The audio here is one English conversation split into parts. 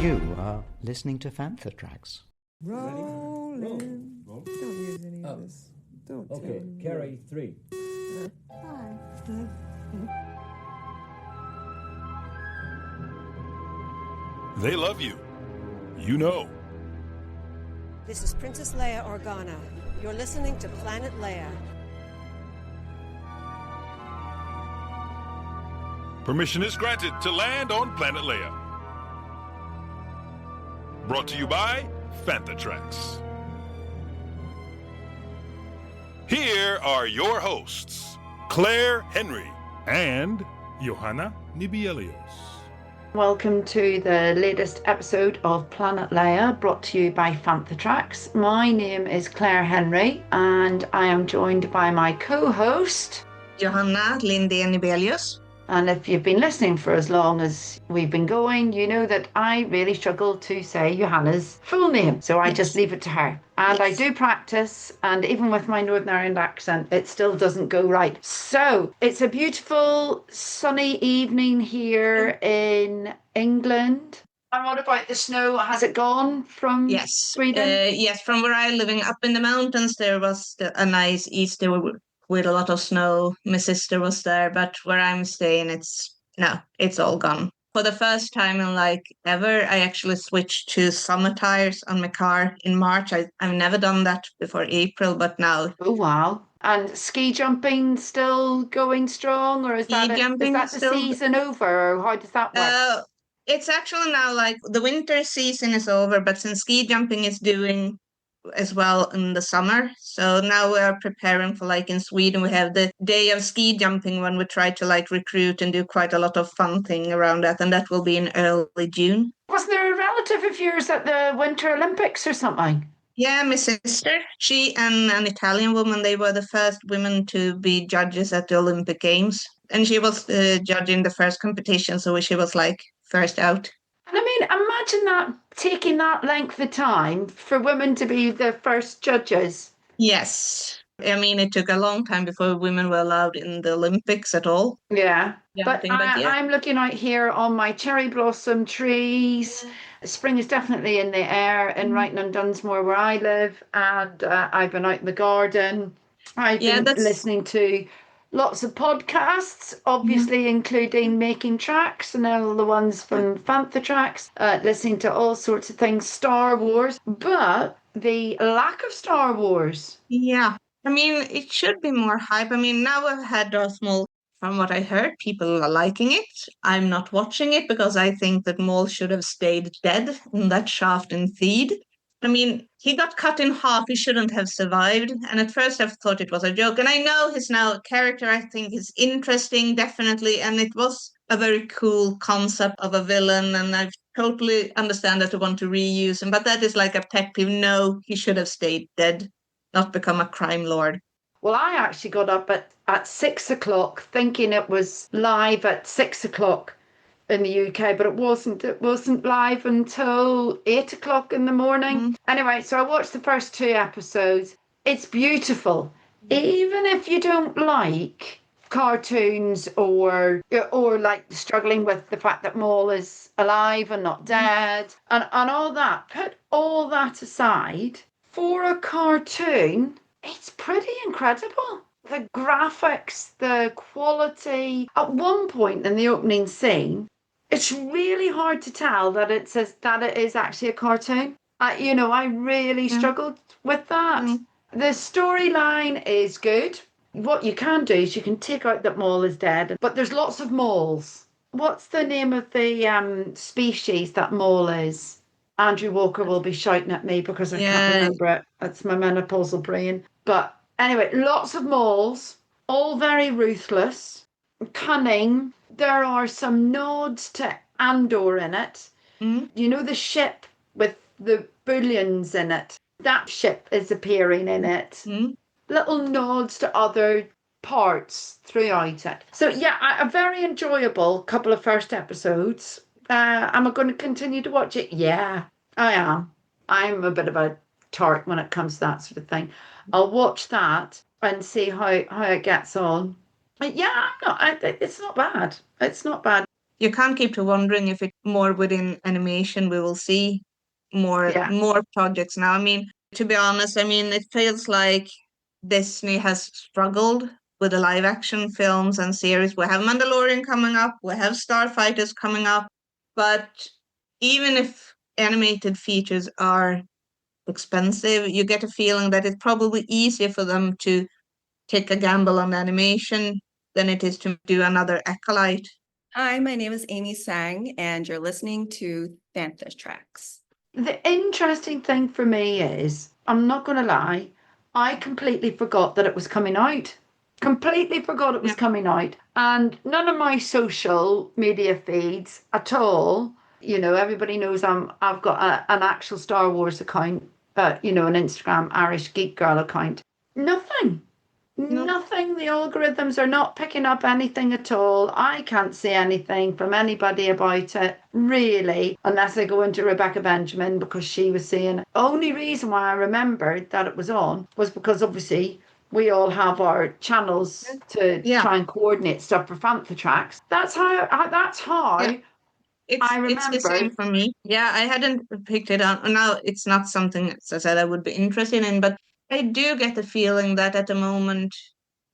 You are listening to Fantha Tracks. Rolling. Don't use any of this. Don't. Okay, carry 3. Hi. They love you. You know. This is Princess Leia Organa. You're listening to Planet Leia. Permission is granted to land on Planet Leia. Brought to you by Fantha Tracks. Here are your hosts, Claire Henry and Johanna Nybelius. Welcome to the latest episode of Planet Leia, brought to you by Fantha Tracks. My name is Claire Henry, and I am joined by my co-host, Johanna, Lindén, Nybelius. And if you've been listening for as long as we've been going, you know that I really struggle to say Johanna's full name, so I just leave it to her. And I do practice, and even with my Northern Ireland accent, it still doesn't go right. So it's a beautiful sunny evening here in England. And what about the snow? Has it gone from Sweden? Yes, from where I'm living up in the mountains, there was a nice Easter with a lot of snow. My sister was there, but where I'm staying, it's all gone. For the first time in ever, I actually switched to summer tires on my car in March. I've never done that before April, but now. Oh, wow. And ski jumping still going strong, or is that the season over, or how does that work? It's actually now the winter season is over, but since ski jumping is doing as well in the summer. So now we are preparing for in Sweden, we have the day of ski jumping when we try to recruit and do quite a lot of fun thing around that. And that will be in early June. Wasn't there a relative of yours at the Winter Olympics or something? Yeah, my sister. She and an Italian woman, they were the first women to be judges at the Olympic Games. And she was judging the first competition, so she was first out. And I mean, imagine that taking that length of time for women to be the first judges. Yes. I mean, it took a long time before women were allowed in the Olympics at all. Yeah. I'm looking out here on my cherry blossom trees. Spring is definitely in the air in Wrighton and Dunsmore where I live. And I've been out in the garden. I've been listening to lots of podcasts, obviously including Making Tracks and all the ones from Fantha Tracks, listening to all sorts of things, Star Wars, but the lack of Star Wars. Yeah, I mean, it should be more hype. I mean, now I've had Darth Maul. From what I heard, people are liking it. I'm not watching it because I think that Maul should have stayed dead in that shaft in Theed. I mean, he got cut in half. He shouldn't have survived. And at first I thought it was a joke. And I know his character, I think, is interesting, definitely. And it was a very cool concept of a villain. And I totally understand that they want to reuse him. But that is a pet peeve. No, he should have stayed dead, not become a crime lord. Well, I actually got up at 6 o'clock thinking it was live at 6 o'clock. In the UK, but it wasn't live until 8 o'clock in the morning. Anyway, so I watched the first 2 episodes. It's beautiful. Even if you don't like cartoons or struggling with the fact that Maul is alive and not dead and all that, put all that aside, for a cartoon, it's pretty incredible. The graphics, the quality. At one point in the opening scene, it's really hard to tell that it is actually a cartoon. I really struggled with that. The storyline is good. What you can do is you can take out that Maul is dead, but there's lots of Mauls. What's the name of the species that Maul is? Andrew Walker will be shouting at me because I can't remember it. That's my menopausal brain. But anyway, lots of Mauls, all very ruthless, cunning. There are some nods to Andor in it. You know the ship with the bullions in it? That ship is appearing in it. Little nods to other parts throughout it. So yeah, a very enjoyable couple of first episodes. Am I going to continue to watch it? Yeah, I am. I'm a bit of a tart when it comes to that sort of thing. I'll watch that and see how it gets on. Yeah, it's not bad. It's not bad. you can't keep wondering if it's more within animation we will see more projects now. I mean, to be honest, I mean, it feels like Disney has struggled with the live action films and series. We have Mandalorian coming up, we have Starfighters coming up, but even if animated features are expensive, you get a feeling that it's probably easier for them to take a gamble on animation than it is to do another Acolyte. Hi, my name is Amy Sang, and you're listening to Fantha Tracks. The interesting thing for me is, I'm not going to lie, I completely forgot that it was coming out. Completely forgot it was coming out. And none of my social media feeds at all, you know, everybody knows I've got an actual Star Wars account, you know, an Instagram Irish Geek Girl account. Nothing. Nothing. The algorithms are not picking up anything at all. I can't see anything from anybody about it, really, unless I go into Rebecca Benjamin because she was saying it. Only reason why I remembered that it was on was because obviously we all have our channels to try and coordinate stuff for Fantha Tracks. That's how I remember. It's the same for me. Yeah, I hadn't picked it up. Now it's not something, as I said, I would be interested in, but I do get the feeling that at the moment,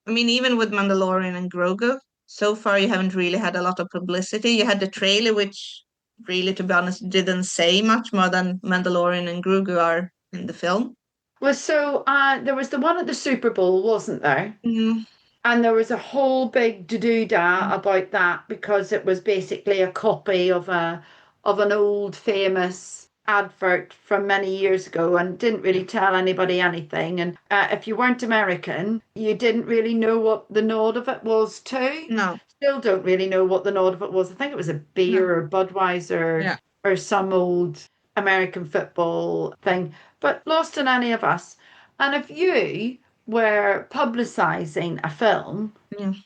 I mean, even with Mandalorian and Grogu, so far you haven't really had a lot of publicity. You had the trailer, which really, to be honest, didn't say much more than Mandalorian and Grogu are in the film. Well, so there was the one at the Super Bowl, wasn't there? Mm. And there was a whole big do-do-da about that because it was basically a copy of an old famous advert from many years ago and didn't really tell anybody anything. And if you weren't American, you didn't really know what the nod of it was too. No. Still don't really know what the nod of it was. I think it was a beer or Budweiser or some old American football thing, but lost on any of us. And if you were publicising a film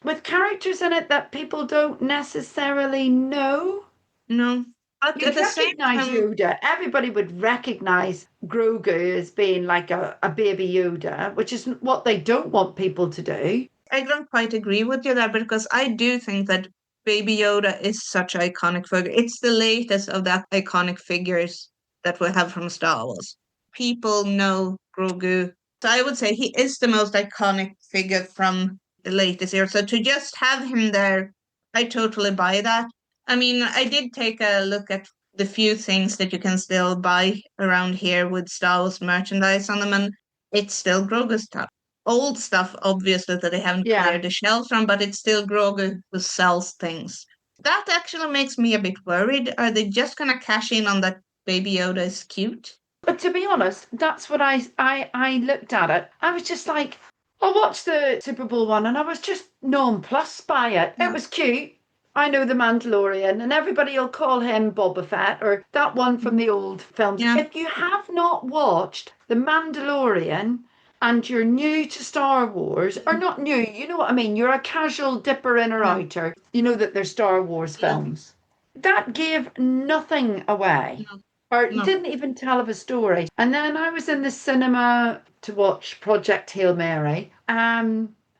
with characters in it that people don't necessarily know. No. But You'd recognise Yoda. Everybody would recognise Grogu as being like a baby Yoda, which is what they don't want people to do. I don't quite agree with you there because I do think that Baby Yoda is such an iconic figure. It's the latest of the iconic figures that we have from Star Wars. People know Grogu. So I would say he is the most iconic figure from the latest era. So to just have him there, I totally buy that. I mean, I did take a look at the few things that you can still buy around here with Star Wars merchandise on them, and it's still Grogu stuff. Old stuff, obviously, that they haven't cleared the shelves from, but it's still Grogu who sells things. That actually makes me a bit worried. Are they just going to cash in on that Baby Yoda is cute? But to be honest, that's what I looked at it. I was just like, I watched the Super Bowl one and I was just nonplussed by it. It was cute. I know the Mandalorian, and everybody will call him Boba Fett or that one from the old films. Yeah. If you have not watched the Mandalorian and you're new to Star Wars, or not new, you know what I mean, you're a casual dipper in or outer, you know that they're Star Wars films. That gave nothing away. Or didn't even tell of a story. And then I was in the cinema to watch Project Hail Mary.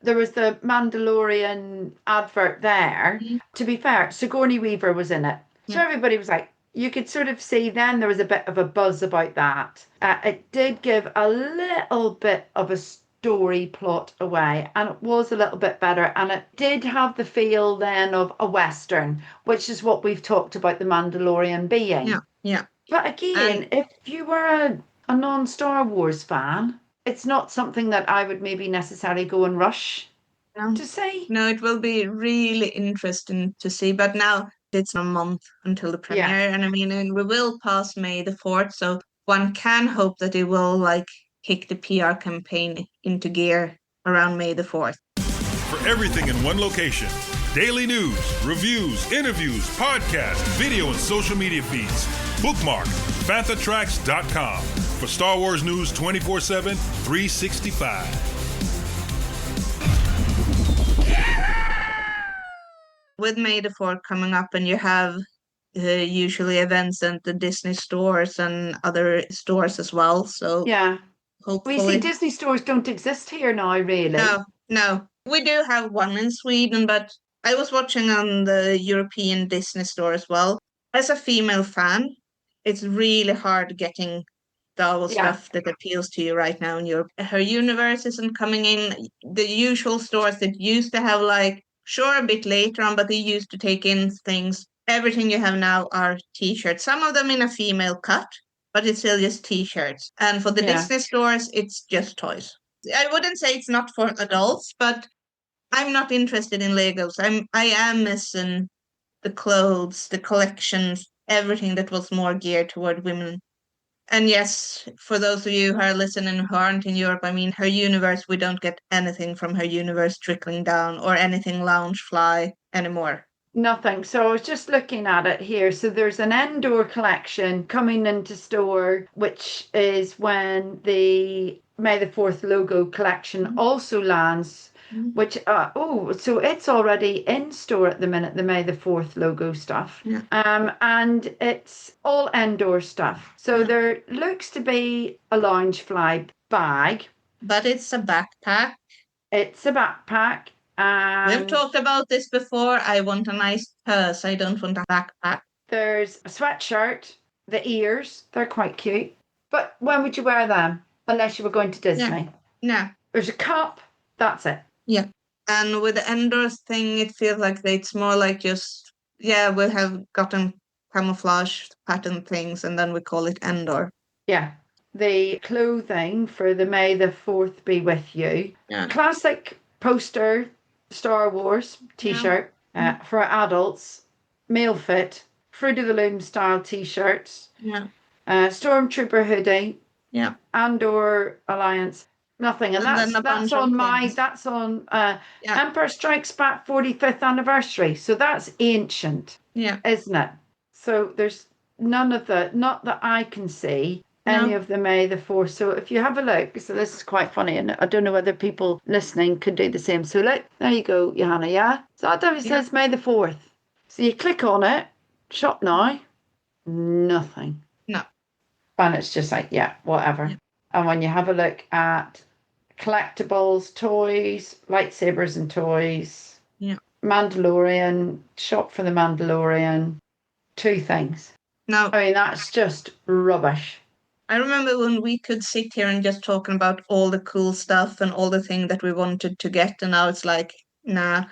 There was the Mandalorian advert there. To be fair, Sigourney Weaver was in it. So everybody was like, you could sort of see then there was a bit of a buzz about that. It did give a little bit of a story plot away, and it was a little bit better. And it did have the feel then of a Western, which is what we've talked about the Mandalorian being. Yeah. But again, if you were a non-Star Wars fan, it's not something that I would maybe necessarily go and rush to see. No, it will be really interesting to see. But now it's a month until the premiere. And I mean, and we will pass May the 4th. So one can hope that it will kick the PR campaign into gear around May the 4th. For everything in one location, daily news, reviews, interviews, podcasts, video, and social media feeds, bookmark FanthaTracks.com for Star Wars news 24/7, 365. With May the 4th coming up, and you have usually events at the Disney stores and other stores as well. So hopefully. We see Disney stores don't exist here now, really. No. We do have one in Sweden, but I was watching on the European Disney store as well. As a female fan, it's really hard getting Star Wars stuff that appeals to you right now in Europe. Her universe isn't coming in. The usual stores that used to have like, sure, a bit later on, but they used to take in things. Everything you have now are t-shirts. Some of them in a female cut, but it's still just t-shirts. And for the Disney stores, it's just toys. I wouldn't say it's not for adults, but I'm not interested in Legos. I am missing the clothes, the collections, everything that was more geared toward women. And yes, for those of you who are listening who aren't in Europe, I mean, her universe, we don't get anything from her universe trickling down or anything Loungefly anymore. Nothing. So I was just looking at it here. So there's an Endor collection coming into store, which is when the May the 4th logo collection also lands. Which so it's already in store at the minute, the May the 4th logo stuff. And it's all Endor stuff. So there looks to be a Loungefly bag. But it's a backpack. It's a backpack. We've talked about this before. I want a nice purse. I don't want a backpack. There's a sweatshirt, the ears, they're quite cute. But when would you wear them? Unless you were going to Disney. No. There's a cup, that's it. Yeah. And with the Endor thing, it feels like it's more like just, we have gotten camouflage pattern things and then we call it Endor. Yeah. The clothing for the May the 4th be with you. Yeah. Classic poster Star Wars t-shirt for adults, male fit, Fruit of the Loom style t-shirts. Yeah. Stormtrooper hoodie. Yeah. Andor Alliance. Nothing, and that's on Empire Strikes Back 45th anniversary. So that's ancient, isn't it? So there's none of not that I can see any of the May the 4th. So if you have a look, so this is quite funny, and I don't know whether people listening could do the same. So look, there you go, Johanna. Yeah, so that definitely says May the 4th. So you click on it, shop now, nothing. No, and it's just like whatever. Yeah. And when you have a look at collectibles, toys, lightsabers and toys, Mandalorian, shop for the Mandalorian, 2 things. No, I mean, that's just rubbish. I remember when we could sit here and just talking about all the cool stuff and all the things that we wanted to get, and now it's like, nah.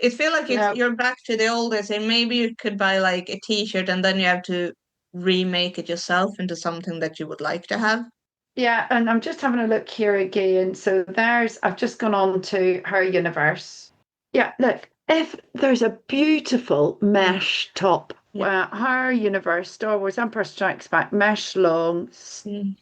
It feels like you're back to the old days, and maybe you could buy like a t-shirt and then you have to remake it yourself into something that you would like to have. Yeah, and I'm just having a look here again. So I've just gone on to her universe. Yeah, look, if there's a beautiful mesh top, her universe, Star Wars Empire Strikes Back, mesh long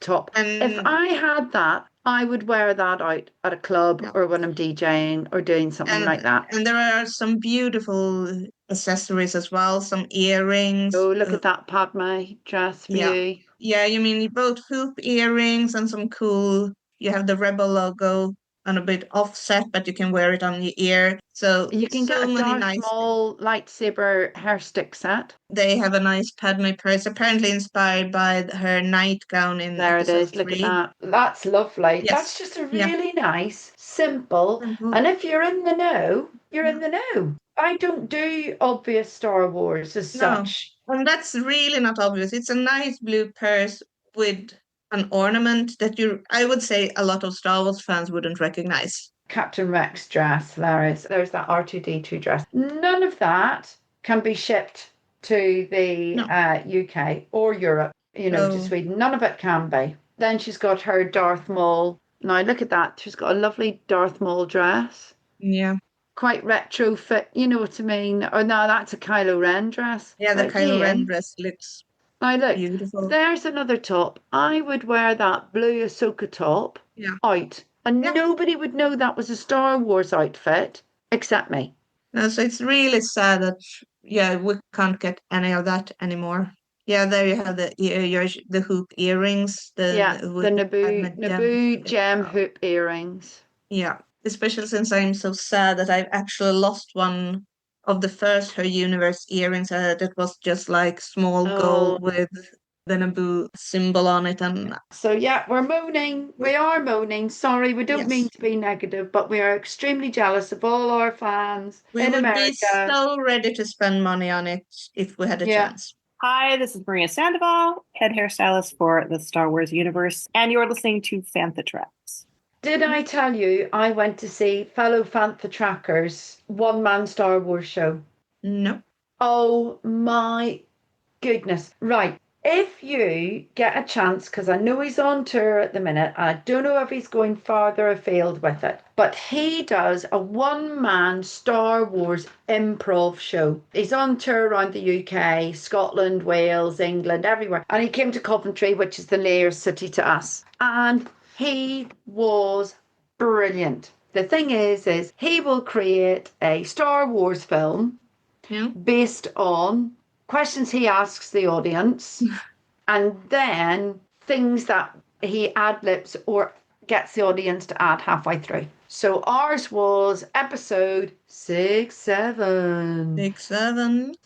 top. If I had that, I would wear that out at a club or when I'm DJing or doing something like that. And there are some beautiful accessories as well, some earrings. Oh, look at that Padme dress for you. Yeah, you mean both hoop earrings and some cool, you have the Rebel logo and a bit offset, but you can wear it on your ear. So you can get a Darth Maul lightsaber hair stick set. They have a nice Padme purse, apparently inspired by her nightgown in there it is, 3. Look at that. That's lovely. Yes. That's just a really nice, simple, and if you're in the know, you're in the know. I don't do obvious Star Wars as such. And that's really not obvious. It's a nice blue purse with an ornament that I would say a lot of Star Wars fans wouldn't recognize. Captain Rex dress, there's that R2-D2 dress. None of that can be shipped to the UK or Europe, to Sweden. None of it can be. Then she's got her Darth Maul. Now look at that. She's got a lovely Darth Maul dress. Yeah. Quite retro fit, you know what I mean? Oh, no, that's a Kylo Ren dress. Yeah, the Kylo Ren dress looks beautiful. There's another top. I would wear that blue Ahsoka top out. And nobody would know that was a Star Wars outfit except me. No, so it's really sad that, we can't get any of that anymore. Yeah, there you have the hoop earrings. The Naboo gem hoop earrings. Yeah. Especially since I'm so sad that I've actually lost one of the first Her Universe earrings. That was just like small gold with the Naboo symbol on it. And So yeah, we're moaning. We are moaning. Sorry, we don't Yes. mean to be negative, but we are extremely jealous of all our fans we in would America. be so ready to spend money on it if we had a Yeah. chance. Hi, this is Maria Sandoval, head hairstylist for the Star Wars universe, and you're listening to Fantha Tracks. Did I tell you I went to see fellow Fantha Trackers one-man Star Wars show? No. Oh my goodness. Right. If you get a chance, because I know he's on tour at the minute, I don't know if he's going farther afield with it, but he does a one-man Star Wars improv show. He's on tour around the UK, Scotland, Wales, England, everywhere. And he came to Coventry, which is the nearest city to us. And he was brilliant. The thing is he will create a Star Wars film based on questions he asks the audience and then things that he ad-libs or gets the audience to add halfway through. So ours was episode 6-7. 6-7.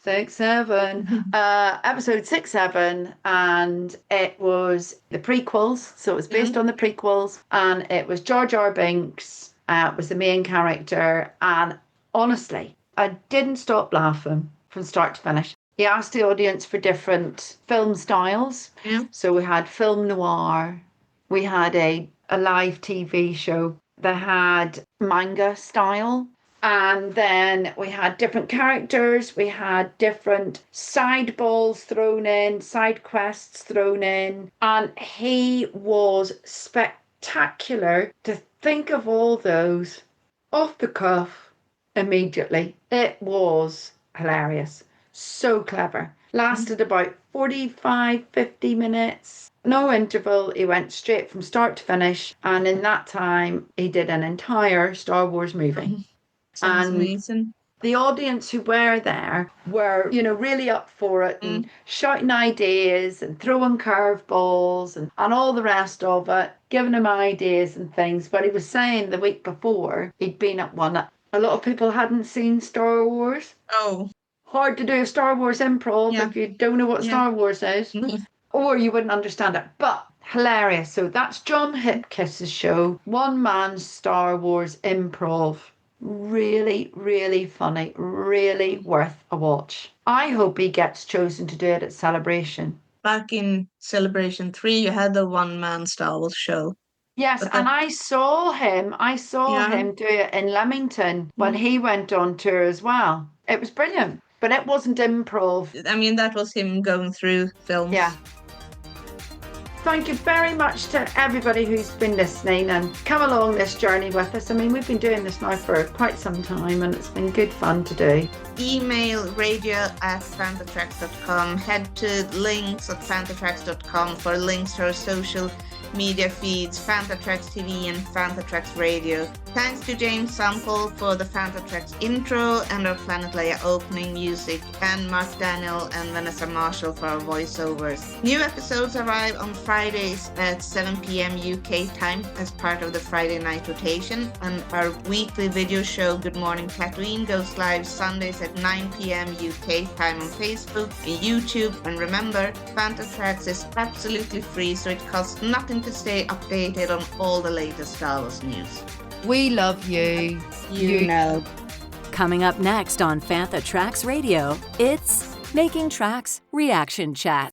Episode 6-7, and it was the prequels. So it was based on the prequels, and it was Jar Jar Binks was the main character. And honestly, I didn't stop laughing from start to finish. He asked the audience for different film styles. Yeah. So we had film noir, we had a live TV show, they had manga style, and then we had different characters, we had different side balls thrown in, side quests thrown in, and he was spectacular to think of all those off the cuff immediately. It was hilarious. So clever. Lasted about 45, 50 minutes. No interval. He went straight from start to finish. And in that time, he did an entire Star Wars movie. Sounds And amazing. the audience who were there were, really up for it and shouting ideas and throwing curveballs and all the rest of it, giving him ideas and things. But he was saying the week before he'd been at one. A lot of people hadn't seen Star Wars. Oh. Hard to do a Star Wars improv if you don't know what Star Wars is, or you wouldn't understand it. But hilarious. So that's Jon Hipkiss's show, one-man Star Wars improv. Really, really funny. Really worth a watch. I hope he gets chosen to do it at Celebration. Back in Celebration 3, you had the one-man Star Wars show. Yes, and I saw him do it in Leamington when he went on tour as well. It was brilliant. But it wasn't improv. I mean, that was him going through films. Yeah. Thank you very much to everybody who's been listening and come along this journey with us. I mean, we've been doing this now for quite some time and it's been good fun to do. Email radio@fanthatracks.com. Head to links at fanthatracks.com for links to our social media feeds, Fantha Tracks TV and Fantha Tracks Radio. Thanks to James Sample for the Fantha Tracks intro and our Planet Leia opening music, and Mark Daniel and Vanessa Marshall for our voiceovers. New episodes arrive on Fridays at 7 p.m. UK time as part of the Friday night rotation, and our weekly video show Good Morning Tatooine goes live Sundays at 9 p.m. UK time on Facebook and YouTube. And remember, Fantha Tracks is absolutely free, so it costs nothing to stay updated on all the latest Star Wars news. We love you. You know. Coming up next on Fantha Tracks Radio, it's Making Tracks Reaction Chat.